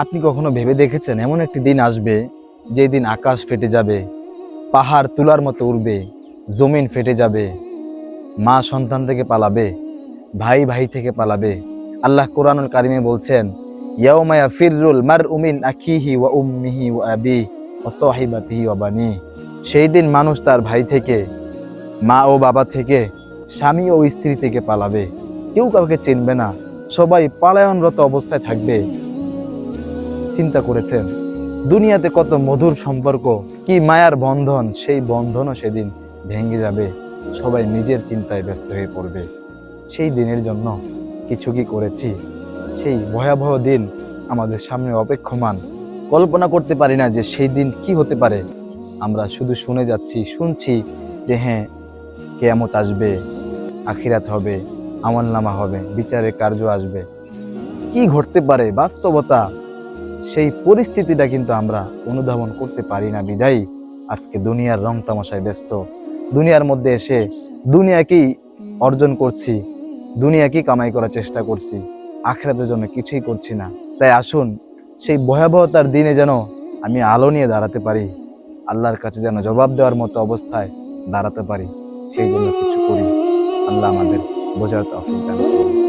আপনি কখনো ভেবে দেখেছেন এমন একটি দিন আসবে, যেই দিন আকাশ ফেটে যাবে, পাহাড় তুলার মতো উড়বে, জমিন ফেটে যাবে, মা সন্তান থেকে পালাবে, ভাই ভাই থেকে পালাবে। আল্লাহ কোরআনুল কারিমে বলছেন, ইয়াউমা ইয়াফিরুল মারউ মিন আখিহি ওয়া উম্মিহি ওয়া আবিহি ওয়া সাহিবাতিহি ওয়া বানিহি। সেই দিন মানুষ তার ভাই থেকে, মা ও বাবা থেকে, স্বামী ও স্ত্রী থেকে পালাবে। কেউ কাউকে চিনবে না, সবাই পালায়নরত অবস্থায় থাকবে। চিন্তা করেছেন দুনিয়াতে কত মধুর সম্পর্ক, কি মায়ার বন্ধন, সেই বন্ধনও সেদিন ভেঙে যাবে। সবাই নিজের চিন্তায় ব্যস্ত হয়ে পড়বে। সেই দিনের জন্য কিছু কি করেছি? সেই ভয়াবহ দিন আমাদের সামনে অপেক্ষমান। কল্পনা করতে পারি না যে সেই দিন কি হতে পারে। আমরা শুধু শুনে যাচ্ছি, শুনছি যে হ্যাঁ, কিয়ামত আসবে, আখিরাত হবে, আমলনামা হবে, বিচারের কার্য আসবে। কি ঘটতে পারে বাস্তবতা, সেই পরিস্থিতিটা কিন্তু আমরা অনুধাবন করতে পারি না। বিধায় আজকে দুনিয়ার রং তামাশায় ব্যস্ত। দুনিয়ার মধ্যে এসে দুনিয়াকেই অর্জন করছি, দুনিয়াকেই কামাই করার চেষ্টা করছি, আখিরাতের জন্য কিছুই করছি না। তাই আসুন, সেই ভয়াবহতার দিনে যেন আমি আলো নিয়ে দাঁড়াতে পারি, আল্লাহর কাছে যেন জবাব দেওয়ার মতো অবস্থায় দাঁড়াতে পারি, সেই জন্য কিছু করি। আল্লাহ আমাদের বোঝার তৌফিক দান করুন।